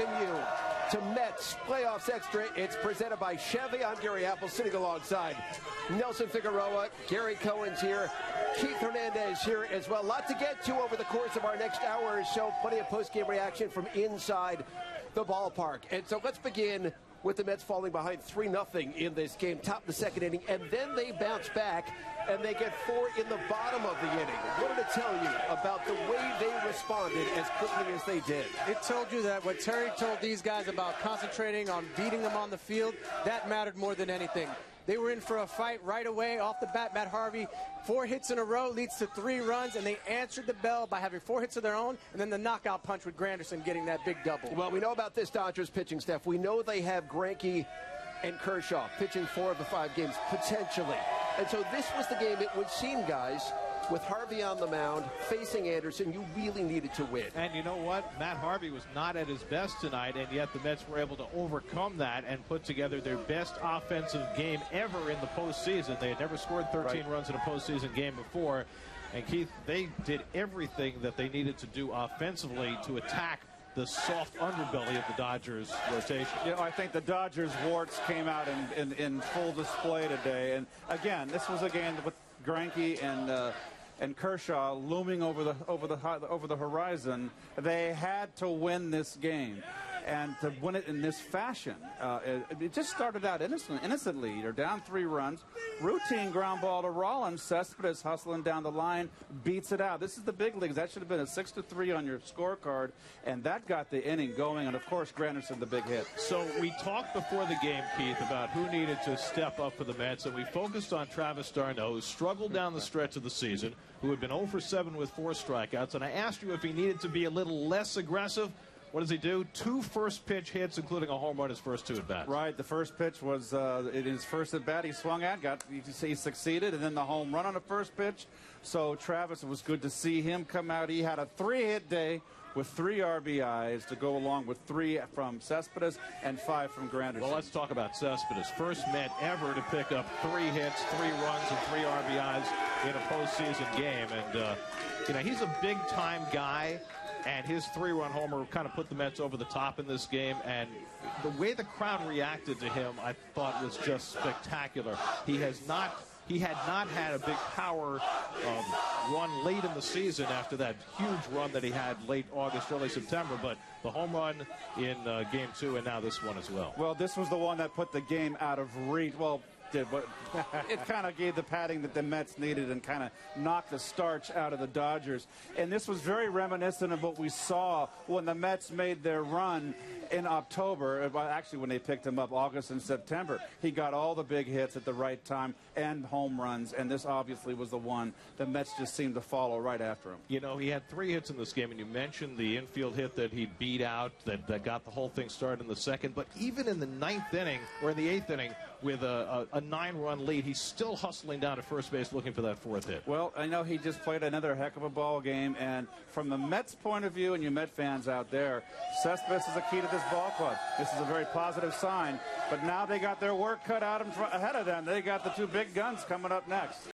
welcome you to Mets Playoffs Extra. It's presented by Chevy. I'm Gary Apple, sitting alongside Nelson Figueroa. Gary Cohen's here. Keith Hernandez here as well. A lot to get to over the course of our next hour or so. Plenty of post-game reaction from inside the ballpark. And so let's begin with the Mets falling behind 3-0 in this game, top of the second inning, and then they bounce back and they get 4 in the bottom of the inning. What did it tell you about the way they responded as quickly as they did? It told you that what Terry told these guys about concentrating on beating them on the field, that mattered more than anything. They were in for a fight right away off the bat. Matt Harvey, 4 hits in a row leads to 3 runs, and they answered the bell by having 4 hits of their own, and then the knockout punch with Granderson getting that big double. Well, we know about this Dodgers pitching staff. We know they have Greinke and Kershaw pitching 4 of the 5 games, potentially. And so this was the game, it would seem, guys, with Harvey on the mound, facing Anderson, you really needed to win. And you know what? Matt Harvey was not at his best tonight, and yet the Mets were able to overcome that and put together their best offensive game ever in the postseason. They had never scored 13 runs in a postseason game before. And, Keith, they did everything that they needed to do offensively to attack the soft underbelly of the Dodgers rotation. You know, I think the Dodgers warts came out in full display today. And, again, this was a game with Greinke and Kershaw looming over the horizon. They had to win this game, and to win it in this fashion. It just started out innocently. They're down 3 runs. Routine ground ball to Rollins. Cespedes hustling down the line, beats it out. This is the big leagues. That should have been a 6-3 on your scorecard, and that got the inning going. And of course, Granderson, the big hit. So we talked before the game, Keith, about who needed to step up for the Mets, and we focused on Travis d'Arnaud, who struggled down the stretch of the season, who had been 0 for 7 with 4 strikeouts. And I asked you if he needed to be a little less aggressive. What does he do? 2 first-pitch hits, including a home run his first 2 at-bats. Right. The first pitch was in his first at-bat. He swung at, he succeeded, and then the home run on the first pitch. So Travis, it was good to see him come out. He had a 3-hit day with 3 RBIs to go along with 3 from Cespedes and 5 from Granderson. Well, let's talk about Cespedes. First Met ever to pick up 3 hits, 3 runs, and 3 RBIs in a postseason game. And, you know, he's a big-time guy. And his 3-run homer kind of put the Mets over the top in this game. And the way the crowd reacted to him, I thought, was just spectacular. He had not had a big power run late in the season after that huge run that he had late August, early September. But the home run in Game 2 and now this one as well. Well, this was the one that put the game out of reach. Well, but it kind of gave the padding that the Mets needed and kind of knocked the starch out of the Dodgers. And this was very reminiscent of what we saw when the Mets made their run in October, actually when they picked him up, August and September. He got all the big hits at the right time and home runs, and this obviously was the one the Mets just seemed to follow right after him. You know, he had 3 hits in this game, and you mentioned the infield hit that he beat out that got the whole thing started in the second. But even in the 9th inning, or in the 8th inning, with a 9-run lead, he's still hustling down to first base looking for that 4th hit. Well, I know he just played another heck of a ball game, and from the Mets' point of view, and you Met fans out there, Cespedes is the key to this ball club. This is a very positive sign, but now they got their work cut out ahead of them. They got the 2 big guns coming up next.